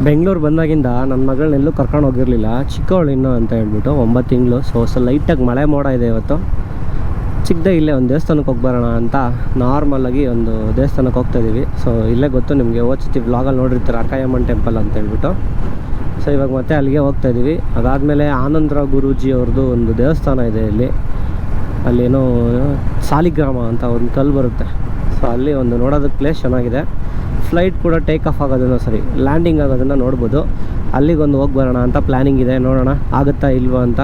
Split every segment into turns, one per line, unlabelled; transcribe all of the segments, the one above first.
ಬೆಂಗಳೂರು ಬಂದಾಗಿಂದ ನನ್ನ ಮಗಳನ್ನೆಲ್ಲೂ ಕರ್ಕೊಂಡು ಹೋಗಿರಲಿಲ್ಲ, ಚಿಕ್ಕವಳು ಇನ್ನೂ ಅಂತ ಹೇಳ್ಬಿಟ್ಟು 9 ತಿಂಗಳು. ಸೊ ಲೈಟಾಗಿ ಮಳೆ ಮೋಡ ಇದೆ ಇವತ್ತು. ಚಿಕ್ಕದೇ ಇಲ್ಲೇ ಒಂದು ದೇವಸ್ಥಾನಕ್ಕೆ ಹೋಗಿ ಬರೋಣ ಅಂತ ನಾರ್ಮಲಾಗಿ ಒಂದು ದೇವಸ್ಥಾನಕ್ಕೆ ಹೋಗ್ತಾಯಿದ್ದೀವಿ. ಸೊ ಇಲ್ಲೇ ಗೊತ್ತು ನಿಮಗೆ, ಓದ್ತಿ ವ್ಲಾಗಲ್ಲಿ ನೋಡಿರ್ತಾರೆ ಅಕ್ಕಯ್ಯಮ್ಮನ ಟೆಂಪಲ್ ಅಂತ ಹೇಳ್ಬಿಟ್ಟು. ಸೊ ಇವಾಗ ಮತ್ತೆ ಅಲ್ಲಿಗೆ ಹೋಗ್ತಾಯಿದ್ದೀವಿ. ಅದಾದಮೇಲೆ ಆನಂದರಾವ್ ಗುರೂಜಿ ಅವ್ರದ್ದು ಒಂದು ದೇವಸ್ಥಾನ ಇದೆ ಇಲ್ಲಿ. ಅಲ್ಲೇನೋ ಸಾಲಿಗ್ರಾಮ ಅಂತ ಒಂದು ಕಲ್ಲು ಬರುತ್ತೆ. ಸೊ ಅಲ್ಲಿ ಒಂದು ನೋಡೋದಕ್ಕೆ ಪ್ಲೇಸ್ ಚೆನ್ನಾಗಿದೆ. ಫ್ಲೈಟ್ ಕೂಡ ಟೇಕ್ ಆಫ್ ಆಗೋದನ್ನು ಸರಿ ಲ್ಯಾಂಡಿಂಗ್ ಆಗೋದನ್ನು ನೋಡ್ಬೋದು. ಅಲ್ಲಿಗೊಂದು ಹೋಗಿ ಬರೋಣ ಅಂತ ಪ್ಲ್ಯಾನಿಂಗ್ ಇದೆ. ನೋಡೋಣ ಆಗುತ್ತಾ ಇಲ್ವಾ ಅಂತ.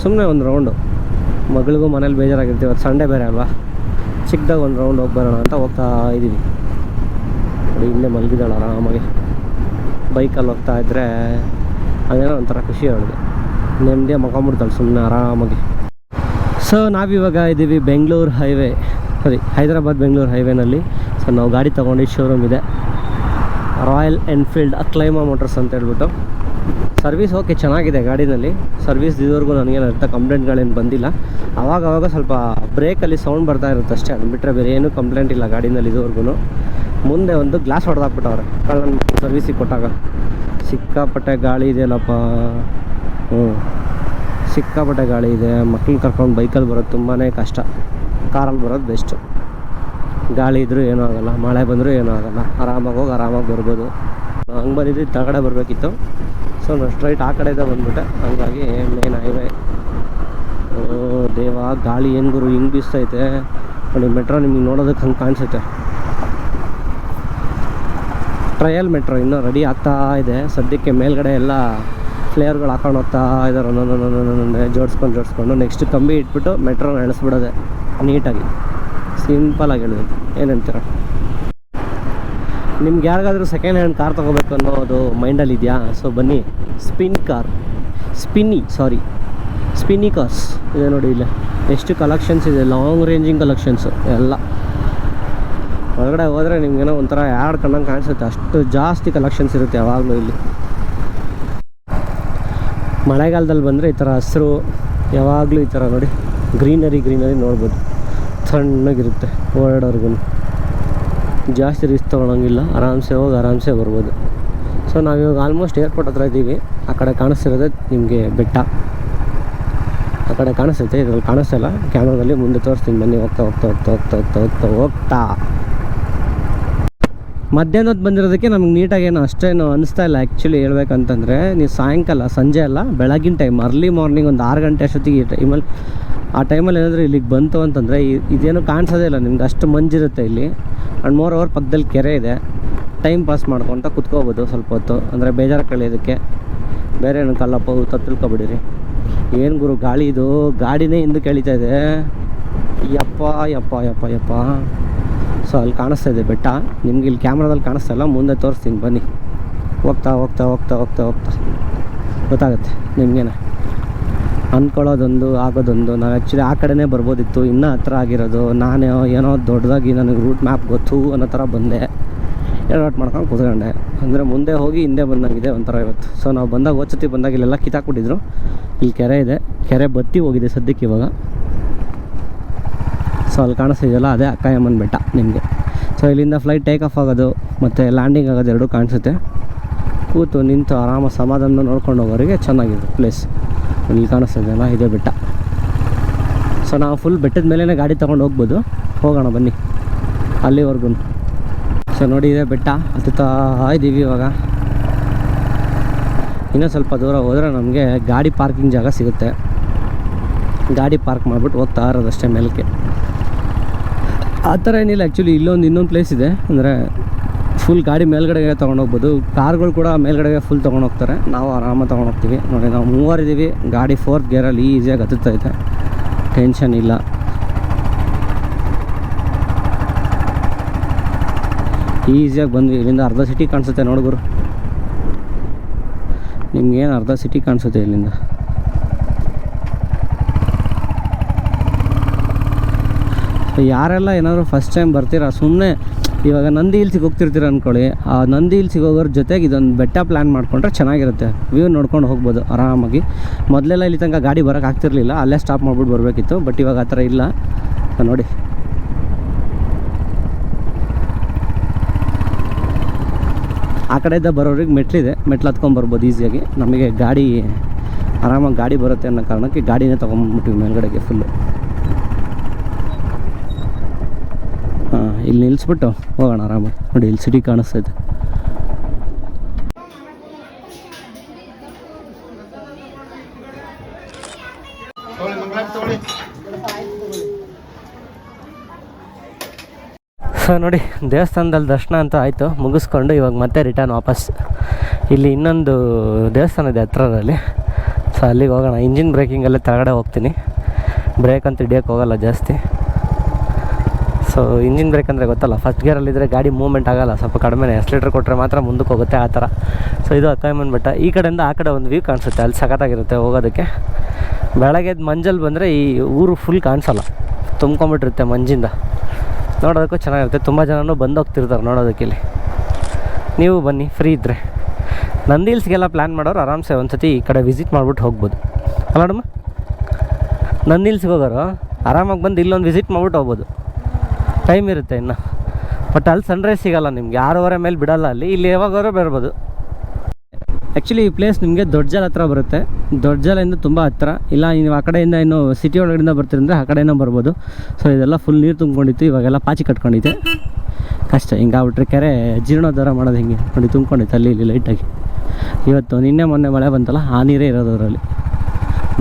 ಸುಮ್ಮನೆ ಒಂದು ರೌಂಡು, ಮಗಳಿಗೂ ಮನೇಲಿ ಬೇಜಾರಾಗಿರ್ತೀವಿ, ಅದು ಸಂಡೇ ಬೇರೆ ಅಲ್ವಾ, ಚಿಕ್ಕದಾಗ ಒಂದು ರೌಂಡ್ ಹೋಗಿ ಬರೋಣ ಅಂತ ಹೋಗ್ತಾ ಇದ್ದೀವಿ. ನೋಡಿ ಇಲ್ಲೇ ಮಲಗಿದ್ದಾಳೆ ಆರಾಮಾಗಿ. ಬೈಕಲ್ಲಿ ಹೋಗ್ತಾ ಇದ್ದರೆ ಅದೇನೋ ಒಂಥರ ಖುಷಿ ಅವಳಿಗೆ, ನೆಮ್ಮದಿಯಾಗಿ ಮಲ್ಕೊಂಬಿಡ್ತಾಳೆ ಸುಮ್ಮನೆ ಆರಾಮಾಗಿ. ಸೊ ನಾವಿವಾಗ ಇದ್ದೀವಿ ಬೆಂಗಳೂರು ಹೈವೇ, ಹೈದರಾಬಾದ್ ಬೆಂಗಳೂರು ಹೈವೇನಲ್ಲಿ. ಸೊ ನಾವು ಗಾಡಿ ತೊಗೊಂಡಿದ್ದು ಶೋರೂಮ್ ಇದೆ, ರಾಯಲ್ ಎನ್ಫೀಲ್ಡ್ ಅಕ್ಲೈಮಾ ಮೋಟರ್ಸ್ ಅಂತ ಹೇಳ್ಬಿಟ್ಟು. ಸರ್ವಿಸ್ ಓಕೆ ಚೆನ್ನಾಗಿದೆ ಗಾಡಿನಲ್ಲಿ. ಸರ್ವಿಸ್ ಇದುವರೆಗೂ ನನಗೇನು ಅರ್ಥ ಕಂಪ್ಲೇಂಟ್ಗಳೇನು ಬಂದಿಲ್ಲ. ಆವಾಗ ಸ್ವಲ್ಪ ಬ್ರೇಕಲ್ಲಿ ಸೌಂಡ್ ಬರ್ತಾ ಇರುತ್ತೆ ಅಷ್ಟೇ, ಅದು ಬಿಟ್ಟರೆ ಬೇರೆ ಏನೂ ಕಂಪ್ಲೇಂಟ್ ಇಲ್ಲ ಗಾಡಿನಲ್ಲಿ ಇದುವರೆಗೂ. ಮುಂದೆ ಒಂದು ಗ್ಲಾಸ್ ಹೊಡೆದಾಕ್ಬಿಟ್ಟವ್ರೆ ಕಳ್ಳನ ಸರ್ವಿಸಿಗೆ ಕೊಟ್ಟಾಗ. ಸಿಕ್ಕಾಪಟ್ಟೆ ಗಾಳಿ ಇದೆಯಲ್ಲಪ್ಪ. ಸಿಕ್ಕಾಪಟ್ಟೆ ಗಾಳಿ ಇದೆ. ಮಕ್ಕಳನ್ನ ಕರ್ಕೊಂಡು ಬೈಕಲ್ಲಿ ಬರೋದು ತುಂಬಾ ಕಷ್ಟ, ಕಾರಲ್ಲಿ ಬರೋದು ಬೆಸ್ಟು. ಗಾಳಿ ಇದ್ದರೂ ಏನೂ ಆಗೋಲ್ಲ, ಮಳೆ ಬಂದರೂ ಏನೂ ಆಗೋಲ್ಲ, ಆರಾಮಾಗಿ ಹೋಗಿ ಆರಾಮಾಗಿ ಬರ್ಬೋದು. ಹಂಗೆ ಬಂದಿದ್ದು ತಗಡೆ ಬರಬೇಕಿತ್ತು. ಸೊ ನಾನು ಸ್ಟ್ರೈಟ್ ಆ ಕಡೆಯಿಂದ ಬಂದುಬಿಟ್ಟೆ, ಹಂಗಾಗಿ ಮೇನ್ ಹೈವೇ. ದೇವ ಗಾಳಿ ಏನು ಗುರು ಹಿಂಗೆ ಬೀಸ್ತೈತೆ ನೋಡಿ. ಮೆಟ್ರೋ ನಿಮಗೆ ನೋಡೋದಕ್ಕೆ ಹಂಗೆ ಕಾಣಿಸುತ್ತೆ. ಟ್ರಯಲ್ ಮೆಟ್ರೋ ಇನ್ನೂ ರೆಡಿ ಆಗ್ತಾ ಇದೆ ಸದ್ಯಕ್ಕೆ. ಮೇಲ್ಗಡೆ ಎಲ್ಲ ಫ್ಲೇಯರ್ಗಳು ಹಾಕೊಂಡು ಹೋಗ್ತಾ ಇದ್ದಾರೆ, ಒಂದೊಂದೇ ಜೋಡಿಸ್ಕೊಂಡು ನೆಕ್ಸ್ಟ್ ಕಂಬಿ ಇಟ್ಬಿಟ್ಟು ಮೆಟ್ರೋನ ಎಳಿಸ್ಬಿಡೋದೆ ನೀಟಾಗಿ, ಸಿಂಪಲಾಗಿ ಹೇಳಿದ್ರು. ಏನಂತೀರ? ನಿಮ್ಗೆ ಯಾರಿಗಾದ್ರೂ ಸೆಕೆಂಡ್ ಹ್ಯಾಂಡ್ ಕಾರ್ ತೊಗೋಬೇಕು ಅನ್ನೋದು ಮೈಂಡಲ್ಲಿ ಇದೆಯಾ? ಸೊ ಬನ್ನಿ, ಸ್ಪಿನ್ನಿ ಕಾರ್ಸ್ ಇದೆ ನೋಡಿ. ಇಲ್ಲೇ ಎಷ್ಟು ಕಲೆಕ್ಷನ್ಸ್ ಇದೆ, ಲಾಂಗ್ ರೇಂಜಿಂಗ್ ಕಲೆಕ್ಷನ್ಸು ಎಲ್ಲ. ಹೊರಗಡೆ ಹೋದರೆ ನಿಮ್ಗೇನೋ ಒಂಥರ ಯಾರು ಕಣ್ಣಂಗೆ ಕಾಣಿಸುತ್ತೆ, ಅಷ್ಟು ಜಾಸ್ತಿ ಕಲೆಕ್ಷನ್ಸ್ ಇರುತ್ತೆ ಯಾವಾಗಲೂ ಇಲ್ಲಿ. ಮಳೆಗಾಲದಲ್ಲಿ ಬಂದರೆ ಈ ಥರ ಹಸಿರು ಯಾವಾಗಲೂ ಈ ಥರ ನೋಡಿ, ಗ್ರೀನರಿ ನೋಡ್ಬೋದು. ಸಣ್ಣಗಿರುತ್ತೆ ಓಡಾಡೋರ್ಗು, ಜಾಸ್ತಿ ರಿಸ್ಕ್ ತೊಗೊಳಂಗಿಲ್ಲ, ಆರಾಮ್ಸೆ ಹೋಗಿ ಆರಾಮ್ಸೆ ಬರ್ಬೋದು. ಸೊ ನಾವಿವಾಗ ಆಲ್ಮೋಸ್ಟ್ ಏರ್ಪೋರ್ಟ್ ಹತ್ರ ಇದ್ದೀವಿ. ಆ ಕಡೆ ಕಾಣಿಸ್ತಿರೋದೇ ನಿಮಗೆ ಬೆಟ್ಟ, ಆ ಕಡೆ ಕಾಣಿಸ್ತೈತೆ, ಇದ್ರಲ್ಲಿ ಕಾಣಿಸ್ತಿಲ್ಲ ಕ್ಯಾಮ್ರಾದಲ್ಲಿ. ಮುಂದೆ ತೋರಿಸ್ತೀನಿ ಬನ್ನಿ. ಹೋಗ್ತಾ ಮಧ್ಯಾಹ್ನದ ಬಂದಿರೋದಕ್ಕೆ ನಮ್ಗೆ ನೀಟಾಗಿ ಏನು ಅಷ್ಟೇನು ಅನಿಸ್ತಾ ಇಲ್ಲ ಆ್ಯಕ್ಚುಲಿ ಹೇಳ್ಬೇಕಂತಂದರೆ. ನೀವು ಸಾಯಂಕಾಲ, ಸಂಜೆ ಅಲ್ಲ, ಬೆಳಗಿನ ಟೈಮ್, ಅರ್ಲಿ ಮಾರ್ನಿಂಗ್ ಒಂದು 6 ಗಂಟೆ ಅಷ್ಟೊತ್ತಿಗೆ ಆ ಟೈಮಲ್ಲಿ ಏನಾದರೂ ಇಲ್ಲಿಗೆ ಬಂತು ಅಂತಂದರೆ ಇದೇನು ಕಾಣಿಸೋದೇ ಇಲ್ಲ ನಿಮ್ಗೆ, ಅಷ್ಟು ಮಂಜಿರುತ್ತೆ ಇಲ್ಲಿ. ಆ್ಯಂಡ್ ಮೋರ್ ಓವರ್ ಪಕ್ಕದಲ್ಲಿ ಕೆರೆ ಇದೆ, ಟೈಮ್ ಪಾಸ್ ಮಾಡ್ಕೊತ ಕುತ್ಕೋಬೋದು ಸ್ವಲ್ಪ ಹೊತ್ತು, ಅಂದರೆ ಬೇಜಾರು ಕಳೆಯೋದಕ್ಕೆ. ಬೇರೆ ಏನು ಕಲ್ಲಪ್ಪ ತಿಳ್ಕೊಬಿಡಿರಿ. ಏನು ಗುರು ಗಾಳಿ ಇದು, ಗಾಡಿನೇ ಹಿಂದಕ್ಕೆ ಎಳಿತಾ ಇದೆ. ಯಪ್ಪ. ಸೊ ಅಲ್ಲಿ ಕಾಣಿಸ್ತಾ ಇದೆ ಬೆಟ್ಟ, ನಿಮ್ಗೆ ಇಲ್ಲಿ ಕ್ಯಾಮ್ರಾದಲ್ಲಿ ಕಾಣಿಸ್ತಾ ಇಲ್ಲ, ಮುಂದೆ ತೋರಿಸ್ತೀನಿ ಬನ್ನಿ. ಹೋಗ್ತಾ ಗೊತ್ತಾಗುತ್ತೆ ನಿಮಗೇನೆ. ಅಂದ್ಕೊಳ್ಳೋದೊಂದು ಆಗೋದೊಂದು. ನಾವು ಆ್ಯಕ್ಚುಲಿ ಆ ಕಡೆನೇ ಬರ್ಬೋದಿತ್ತು, ಇನ್ನೂ ಹತ್ರ ಆಗಿರೋದು. ನಾನು ಏನೋ ದೊಡ್ಡದಾಗಿ ನನಗೆ ರೂಟ್ ಮ್ಯಾಪ್ ಗೊತ್ತು ಅನ್ನೋ ಥರ ಬಂದೆ, ಎಡವಟ್ ಮಾಡ್ಕೊಂಡು ಕೂತ್ಕೊಂಡೆ. ಅಂದರೆ ಮುಂದೆ ಹೋಗಿ ಹಿಂದೆ ಬಂದಂಗಿದೆ ಒಂಥರ ಇವತ್ತು. ಸೊ ನಾವು ಹೋದ್ಸತಿ ಬಂದಾಗ ಇಲ್ಲೆಲ್ಲ ಕಿತ್ತಾಕ್ಬಿಟ್ಟಿದ್ರು. ಇಲ್ಲಿ ಕೆರೆ ಇದೆ, ಕೆರೆ ಬತ್ತಿ ಹೋಗಿದೆ ಸದ್ಯಕ್ಕೆ ಇವಾಗ. ಸೊ ಅಲ್ಲಿ ಕಾಣಿಸ್ತಿದೆಯಲ್ಲ, ಅದೇ ಅಕ್ಕಯ್ಯಮ್ಮನ ಬೆಟ್ಟ ನಿಮಗೆ. ಸೊ ಇಲ್ಲಿಂದ ಫ್ಲೈಟ್ ಟೇಕ್ ಆಫ್ ಆಗೋದು ಮತ್ತು ಲ್ಯಾಂಡಿಂಗ್ ಆಗೋದು ಎರಡೂ ಕಾಣಿಸುತ್ತೆ. ಕೂತು ನಿಂತು ಆರಾಮ ಸಮಾಧಾನ ನೋಡ್ಕೊಂಡು ಹೋಗೋರಿಗೆ ಚೆನ್ನಾಗಿದೆ ಪ್ಲೇಸ್. ಇಲ್ಲಿ ಕಾಣಿಸ್ತಿದೆಯಲ್ಲ, ಇದೇ ಬೆಟ್ಟ. ಸೊ ನಾವು ಫುಲ್ ಬೆಟ್ಟದ ಮೇಲೇ ಗಾಡಿ ತೊಗೊಂಡು ಹೋಗ್ಬೋದು. ಹೋಗೋಣ ಬನ್ನಿ ಅಲ್ಲಿವರೆಗೂ. ಸೊ ನೋಡಿ ಇದೇ ಬೆಟ್ಟ, ಹತ್ತುತ್ತಾ ಇದ್ದೀವಿ ಇವಾಗ. ಇನ್ನೂ ಸ್ವಲ್ಪ ದೂರ ಹೋದರೆ ನಮಗೆ ಗಾಡಿ ಪಾರ್ಕಿಂಗ್ ಜಾಗ ಸಿಗುತ್ತೆ. ಗಾಡಿ ಪಾರ್ಕ್ ಮಾಡಿಬಿಟ್ಟು ಹೋಗ್ತಾ ಇರೋದಷ್ಟೇ ಮೇಲಕ್ಕೆ. ಆ ಥರ ಏನಿಲ್ಲ ಆ್ಯಕ್ಚುಲಿ. ಇನ್ನೊಂದು ಪ್ಲೇಸ್ ಇದೆ, ಅಂದರೆ ಫುಲ್ ಗಾಡಿ ಮೇಲ್ಗಡೆಗೆ ತೊಗೊಂಡೋಗ್ಬೋದು. ಕಾರ್ಗಳು ಕೂಡ ಮೇಲ್ಗಡೆಗೆ ಫುಲ್ ತೊಗೊಂಡೋಗ್ತಾರೆ, ನಾವು ಆರಾಮಾಗಿ ತೊಗೊಂಡೋಗ್ತೀವಿ. ನೋಡಿ ನಾವು 3 ಇದ್ದೀವಿ, ಗಾಡಿ 4th ಗೇರಲ್ಲಿ ಈಸಿಯಾಗಿ ಹತ್ತುತ್ತೈತೆ, ಟೆನ್ಷನ್ ಇಲ್ಲ. ಈಸಿಯಾಗಿ ಬಂದ್ವಿ. ಇಲ್ಲಿಂದ ಅರ್ಧ ಸಿಟಿ ಕಾಣಿಸುತ್ತೆ ನೋಡ್ಗುರು, ನಿಮ್ಗೇನು ಅರ್ಧ ಸಿಟಿ ಕಾಣಿಸುತ್ತೆ ಇಲ್ಲಿಂದ. ಯಾರೆಲ್ಲ ಏನಾದರೂ ಫಸ್ಟ್ ಟೈಮ್ ಬರ್ತೀರಾ, ಸುಮ್ಮನೆ ಇವಾಗ ನಂದಿ ಹಿಲ್ಸಿಗೆ ಹೋಗ್ತಿರ್ತೀರ ಅಂದ್ಕೊಳ್ಳಿ, ಆ ನಂದಿ ಹಿಲ್ಸಿಗೆ ಹೋಗೋರ ಜೊತೆಗೆ ಇದೊಂದು ಬೆಟ್ಟ ಪ್ಲ್ಯಾನ್ ಮಾಡಿಕೊಂಡ್ರೆ ಚೆನ್ನಾಗಿರುತ್ತೆ. ವ್ಯೂ ನೋಡ್ಕೊಂಡು ಹೋಗ್ಬೋದು ಆರಾಮಾಗಿ. ಮೊದಲೆಲ್ಲ ಇಲ್ಲಿ ತನಕ ಗಾಡಿ ಬರೋಕ್ಕೆ ಆಗ್ತಿರ್ಲಿಲ್ಲ, ಅಲ್ಲೇ ಸ್ಟಾಪ್ ಮಾಡ್ಬಿಟ್ಟು ಬರಬೇಕಿತ್ತು. ಬಟ್ ಇವಾಗ ಆ ಥರ ಇಲ್ಲ ನೋಡಿ. ಆ ಕಡೆಯಿಂದ ಬರೋರಿಗೆ ಮೆಟ್ಲಿದೆ, ಮೆಟ್ಲು ಹತ್ಕೊಂಡ್ಬರ್ಬೋದು ಈಸಿಯಾಗಿ. ನಮಗೆ ಗಾಡಿ ಆರಾಮಾಗಿ ಗಾಡಿ ಬರುತ್ತೆ ಅನ್ನೋ ಕಾರಣಕ್ಕೆ ಗಾಡಿನೇ ತೊಗೊಂಡ್ಬಿಟ್ಟಿವಿ ಮೇಲ್ಗಡೆಗೆ ಫುಲ್ಲು. ಹಾಂ, ಇಲ್ಲಿ ನಿಲ್ಲಿಸ್ಬಿಟ್ಟು ಹೋಗೋಣ ಆರಾಮಾಗಿ. ನೋಡಿ ಇಲ್ಲಿ ಸಿಟಿ ಕಾಣಿಸ್ತೈತೆ. ಸೊ ನೋಡಿ, ದೇವಸ್ಥಾನದಲ್ಲಿ ದರ್ಶನ ಅಂತ ಆಯಿತು, ಮುಗಿಸ್ಕೊಂಡು ಇವಾಗ ಮತ್ತೆ ರಿಟರ್ನ್ ವಾಪಸ್. ಇಲ್ಲಿ ಇನ್ನೊಂದು ದೇವಸ್ಥಾನ ಇದೆ ಹತ್ರದಲ್ಲಿ, ಸೊ ಅಲ್ಲಿಗೆ ಹೋಗೋಣ. ಇಂಜಿನ್ ಬ್ರೇಕಿಂಗಲ್ಲೇ ಕೆಳಗಡೆ ಹೋಗ್ತೀನಿ, ಬ್ರೇಕ್ ಅಂತ ಹಿಡಿಯೋಕ್ಕೆ ಹೋಗಲ್ಲ ಜಾಸ್ತಿ. ಸೊ ಇಂಜಿನ್ ಬ್ರೇಕ್ ಅಂದರೆ ಗೊತ್ತಲ್ಲ, ಫಸ್ಟ್ ಗೇರಲ್ಲಿದ್ದರೆ ಗಾಡಿ ಮೂವ್ಮೆಂಟ್ ಆಗೋಲ್ಲ, ಸ್ವಲ್ಪ ಕಡಿಮೆ, ಎಕ್ಸ್ಲೇಟರ್ ಕೊಟ್ಟರೆ ಮಾತ್ರ ಮುಂದಕ್ಕೆ ಹೋಗುತ್ತೆ, ಆ ಥರ. ಸೊ ಇದು ಅಕ್ಕಯ್ಯಮ್ಮನ ಬೆಟ್ಟ. ಈ ಕಡೆಯಿಂದ ಆ ಕಡೆ ಒಂದು ವ್ಯೂ ಕಾಣಿಸುತ್ತೆ, ಅಲ್ಲಿ ಸಖತ್ತಾಗಿರುತ್ತೆ ಹೋಗೋದಕ್ಕೆ. ಬೆಳಗ್ಗೆ ಮಂಜಲ್ಲಿ ಬಂದರೆ ಈ ಊರು ಫುಲ್ ಕಾಣಿಸಲ್ಲ, ತುಂಬ್ಕೊಂಬಿಟ್ಟಿರುತ್ತೆ ಮಂಜಿಂದ. ನೋಡೋದಕ್ಕೂ ಚೆನ್ನಾಗಿರುತ್ತೆ, ತುಂಬ ಜನನೂ ಬಂದೋಗ್ತಿರ್ತಾರೆ ನೋಡೋದಕ್ಕೆ. ಇಲ್ಲಿ ನೀವು ಬನ್ನಿ ಫ್ರೀ ಇದ್ದರೆ. ನಂದಿ ಹಿಲ್ಸ್ಗೆಲ್ಲ ಪ್ಲ್ಯಾನ್ ಮಾಡೋರು ಆರಾಮ್ಸೆ ಒಂದು ಸತಿ ಈ ಕಡೆ ವಿಸಿಟ್ ಮಾಡಿಬಿಟ್ಟು ಹೋಗ್ಬೋದು ಅಲ್ಲ ಮೇಡಮ್. ನಂದಿ ಹಿಲ್ಸ್ಗೆ ಹೋಗೋರು ಆರಾಮಾಗಿ ಬಂದು ಇಲ್ಲೊಂದು ವಿಸಿಟ್ ಮಾಡ್ಬಿಟ್ಟು ಹೋಗ್ಬೋದು, ಟೈಮ್ ಇರುತ್ತೆ ಇನ್ನು. ಬಟ್ ಅಲ್ಲಿ ಸನ್ರೈಸ್ ಸಿಗೋಲ್ಲ ನಿಮ್ಗೆ, 6:30 ಮೇಲೆ ಬಿಡೋಲ್ಲ ಅಲ್ಲಿ. ಇಲ್ಲಿ ಯಾವಾಗಾದ್ರೂ ಬರ್ಬೋದು. ಆ್ಯಕ್ಚುಲಿ ಈ ಪ್ಲೇಸ್ ನಿಮಗೆ ದೊಡ್ಡಜಾಲ ಹತ್ರ ಬರುತ್ತೆ, ದೊಡ್ಡಜಾಲಿಂದ ತುಂಬ ಹತ್ತಿರ. ಇಲ್ಲ ನೀವು ಆ ಕಡೆಯಿಂದ ಇನ್ನು ಸಿಟಿ ಒಳಗಡೆಯಿಂದ ಬರ್ತೀರಂದರೆ ಆ ಕಡೆಯಿಂದ ಬರ್ಬೋದು. ಸೊ ಇದೆಲ್ಲ ಫುಲ್ ನೀರು ತುಂಬ್ಕೊಂಡಿತ್ತು, ಇವಾಗೆಲ್ಲ ಪಾಚಿ ಕಟ್ಕೊಂಡಿದ್ದೆ, ಕಷ್ಟ. ಹಿಂಗಾಗ್ಬಿಟ್ರೆ ಕೆರೆ ಜೀರ್ಣೋದ್ಧಾರ ಮಾಡೋದು ಹಿಂಗೆ ನೋಡಿ ತುಂಬ್ಕೊಂಡಿತ್ತು ಅಲ್ಲಿ ಇಲ್ಲಿ ಲೈಟಾಗಿ. ಇವತ್ತು ನಿನ್ನೆ ಮೊನ್ನೆ ಮಳೆ ಬಂತಲ್ಲ, ಆ ನೀರೇ ಇರೋದು ಅದರಲ್ಲಿ.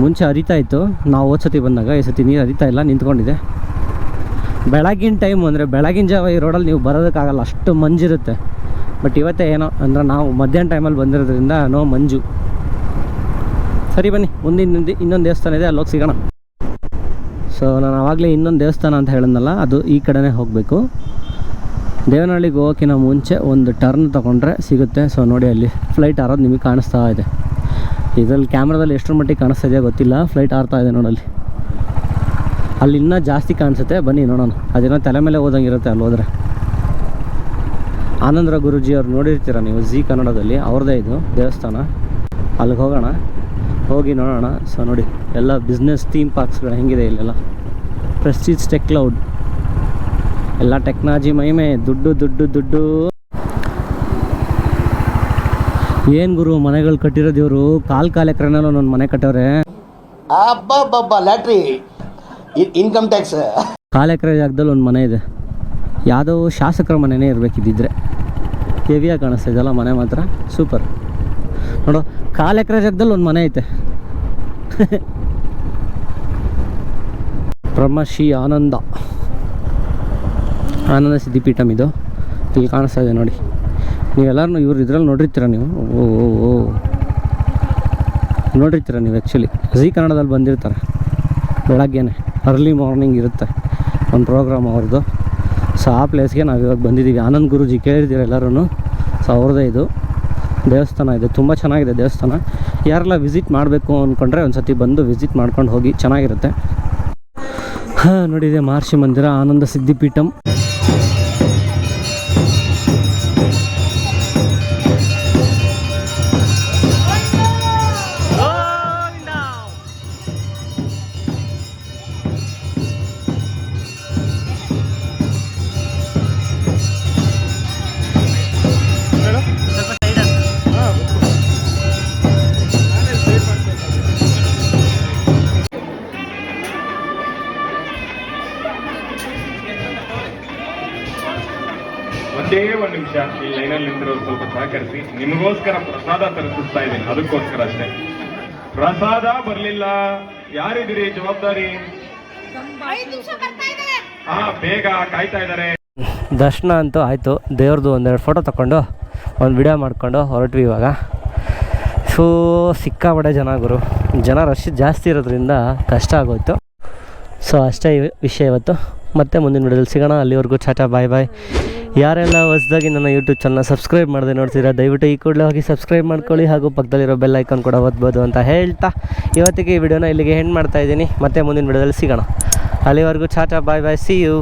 ಮುಂಚೆ ಹರಿತಾ ಇತ್ತು, ನಾವು ಹೋದ ಸತಿ ಬಂದಾಗ. ಈ ಸತಿ ನೀರು ಹರಿತಾ ಇಲ್ಲ, ನಿಂತ್ಕೊಂಡಿದೆ. ಬೆಳಗಿನ ಟೈಮು ಅಂದರೆ ಬೆಳಗಿನ ಜಾವ ಈ ರೋಡಲ್ಲಿ ನೀವು ಬರೋದಕ್ಕಾಗಲ್ಲ, ಅಷ್ಟು ಮಂಜಿರುತ್ತೆ. ಬಟ್ ಇವತ್ತೇ ಏನೋ ಅಂದರೆ ನಾವು ಮಧ್ಯಾಹ್ನ ಟೈಮಲ್ಲಿ ಬಂದಿರೋದ್ರಿಂದ ನೋ ಮಂಜು. ಸರಿ ಬನ್ನಿ, ಇನ್ನೊಂದು ದೇವಸ್ಥಾನ ಇದೆ, ಅಲ್ಲೋಗಿ ಸಿಗೋಣ. ಸೊ ನಾನು ಆವಾಗಲೇ ಇನ್ನೊಂದು ದೇವಸ್ಥಾನ ಅಂತ ಹೇಳಿದ್ನಲ್ಲ, ಅದು ಈ ಕಡೆನೇ ಹೋಗಬೇಕು. ದೇವನಹಳ್ಳಿಗೆ ಹೋಗೋಕ್ಕಿಂತ ಮುಂಚೆ ಒಂದು ಟರ್ನ್ ತೊಗೊಂಡ್ರೆ ಸಿಗುತ್ತೆ. ಸೊ ನೋಡಿ, ಅಲ್ಲಿ ಫ್ಲೈಟ್ ಹಾರೋದು ನಿಮಗೆ ಕಾಣಿಸ್ತಾ ಇದೆ. ಇದರಲ್ಲಿ ಕ್ಯಾಮ್ರಾದಲ್ಲಿ ಎಷ್ಟರ ಮಟ್ಟಿಗೆ ಕಾಣಿಸ್ತಾ ಇದೆಯೋ ಗೊತ್ತಿಲ್ಲ, ಫ್ಲೈಟ್ ಹಾರ್ತಾ ಇದೆ ನೋಡಲ್ಲಿ. ಅಲ್ಲಿ ಇನ್ನೂ ಜಾಸ್ತಿ ಕಾಣಿಸುತ್ತೆ, ಬನ್ನಿ ನೋಡೋಣ. ಅದೇನೋ ತಲೆ ಮೇಲೆ ಹೋದಂಗಿರುತ್ತೆ ಅಲ್ಲಿ ಹೋದರೆ. ಆನಂದರಾವ್ ಗುರೂಜಿ ಅವ್ರು ನೋಡಿರ್ತೀರ ನೀವು, ಜಿ ಕನ್ನಡದಲ್ಲಿ, ಅವ್ರದ್ದೇ ಇದು ದೇವಸ್ಥಾನ. ಅಲ್ಲಿಗೆ ಹೋಗೋಣ, ಹೋಗಿ ನೋಡೋಣ. ಸೊ ನೋಡಿ, ಎಲ್ಲ ಬಿಸ್ನೆಸ್ ಥೀಮ್ ಪಾರ್ಕ್ಸ್ಗಳು ಹೆಂಗಿದೆ ಇಲ್ಲೆಲ್ಲ. ಪ್ರೆಸ್ಟೀಜ್ ಟೆಕ್ ಕ್ಲೌಡ್, ಎಲ್ಲ ಟೆಕ್ನಾಲಜಿ ಮಹಿಮೆ, ದುಡ್ಡು ದುಡ್ಡು ದುಡ್ಡು. ಏನು ಗುರು ಮನೆಗಳು ಕಟ್ಟಿರೋದು ಇವರು, ಕಾಲು ಎಕರೆನಲ್ಲೂ ಒಂದು ಮನೆ ಕಟ್ಟವ್ರೆ.
ಲ್ಯಾಟ್ರಿ ಇನ್ಕಮ್ ಟ್ಯಾಕ್ಸ್.
4 ಎಕರೆ ಜಾಗದಲ್ಲಿ ಒಂದು ಮನೆ ಇದೆ, ಯಾವುದೋ ಶಾಸಕರ ಮನೆಯೇ ಇರಬೇಕಿದ್ದಿದ್ರೆ. ಹೆವಿಯಾಗಿ ಕಾಣಿಸ್ತಾ ಇದೆಯಲ್ಲ ಮನೆ ಮಾತ್ರ, ಸೂಪರ್. ನೋಡು, 4 ಎಕರೆ ಜಾಗದಲ್ಲಿ ಒಂದು ಮನೆ ಐತೆ. ಬ್ರಹ್ಮಶ್ರೀ ಆನಂದ ಸಿದ್ಧಿಪೀಠಂ ಇದು, ಇಲ್ಲಿ ಕಾಣಿಸ್ತಾ ಇದೆ ನೋಡಿ. ನೀವೆಲ್ಲರೂ ಇದ್ರಲ್ಲಿ ನೋಡಿರ್ತೀರ ನೀವು. ಓ ನೋಡಿರ್ತೀರ ನೀವು. ಆ್ಯಕ್ಚುಲಿ ಜಿ ಕನ್ನಡದಲ್ಲಿ ಬಂದಿರ್ತಾರೆ, ಬೆಳಗ್ಗೆನೆ ಅರ್ಲಿ ಮಾರ್ನಿಂಗ್ ಇರುತ್ತೆ ಒಂದು ಪ್ರೋಗ್ರಾಮ್ ಅವ್ರದ್ದು. ಸೊ ಆ ಪ್ಲೇಸ್ಗೆ ನಾವು ಇವಾಗ ಬಂದಿದ್ದೀವಿ. ಆನಂದ್ ಗುರೂಜಿ ಕೇಳಿದ್ದೀರ ಎಲ್ಲರೂ. ಸೊ ಅವ್ರದ್ದೇ ಇದು ದೇವಸ್ಥಾನ ಇದೆ, ತುಂಬ ಚೆನ್ನಾಗಿದೆ ದೇವಸ್ಥಾನ. ಯಾರೆಲ್ಲ ವಿಸಿಟ್ ಮಾಡಬೇಕು ಅಂದ್ಕೊಂಡ್ರೆ ಒಂದು ಸತಿ ಬಂದು ವಿಸಿಟ್ ಮಾಡ್ಕೊಂಡು ಹೋಗಿ, ಚೆನ್ನಾಗಿರುತ್ತೆ. ಹಾಂ, ನೋಡಿದೆ ಮಹರ್ಷಿ ಮಂದಿರ, ಆನಂದ ಸಿದ್ಧಿಪೀಠಂ.
ಒಂದೇ ಒಂದು ನಿಮಿಷ ಈ ಲೈನಲ್ಲಿ ನಿಂತಿರೋದು ಸ್ವಲ್ಪ ಸಹಕರಿಸಿ. ನಿಮಗೋಸ್ಕರ ಪ್ರಸಾದ ತರಿಸ್ತಾ ಇದ್ದೀನಿ, ಅದಕ್ಕೋಸ್ಕರ ಅಷ್ಟೇ. ಪ್ರಸಾದ ಬರ್ಲಿಲ್ಲ, ಯಾರಿದ್ದೀರಿ ಜವಾಬ್ದಾರಿ? ಹಾ, ಬೇಗ ಕಾಯ್ತಾ ಇದ್ದಾರೆ.
ದರ್ಶನ ಅಂತೂ ಆಯಿತು, ದೇವ್ರದ್ದು ಒಂದೆರಡು ಫೋಟೋ ತಗೊಂಡು ಒಂದು ವಿಡಿಯೋ ಮಾಡಿಕೊಂಡು ಹೊರಟ್ವಿ ಇವಾಗ. ಸೊ ಸಿಕ್ಕಾಬಡೆ ಜನ ಗುರು, ಜನ ರಶ್ ಜಾಸ್ತಿ ಇರೋದ್ರಿಂದ ಕಷ್ಟ ಆಗೋಯ್ತು. ಸೊ ಅಷ್ಟೇ ವಿಷಯ ಇವತ್ತು. ಮತ್ತೆ ಮುಂದಿನ ವಿಡಿಯೋದಲ್ಲಿ ಸಿಗೋಣ. ಅಲ್ಲಿವರೆಗೂ ಚಾಟಾ, ಬಾಯ್ ಬಾಯ್. ಯಾರೆಲ್ಲ ಹೊಸದಾಗಿ ನನ್ನ ಯೂಟ್ಯೂಬ್ ಚಾನಲ್ನ ಸಬ್ಸ್ಕ್ರೈಬ್ ಮಾಡದೆ ನೋಡ್ತೀರಾ, ದಯವಿಟ್ಟು ಈ ಕೂಡಲೇ ಹೋಗಿ ಸಬ್ಸ್ಕ್ರೈಬ್ ಮಾಡ್ಕೊಳ್ಳಿ, ಹಾಗೂ ಪಕ್ಕದಲ್ಲಿರೋ ಬೆಲ್ ಐಕಾನ್ ಕೂಡ ಒತ್ಬೋದು ಅಂತ ಹೇಳ್ತಾ ಇವತ್ತಿಗೆ ಈ ವಿಡಿಯೋನ ಇಲ್ಲಿಗೆ ಎಂಡ್ ಮಾಡ್ತಾಯಿದ್ದೀನಿ. ಮತ್ತೆ ಮುಂದಿನ ವಿಡಿಯೋದಲ್ಲಿ ಸಿಗೋಣ. ಅಲ್ಲಿವರೆಗೂ ಚಾಟಾ, ಬಾಯ್ ಬಾಯ್, ಸಿ ಯು.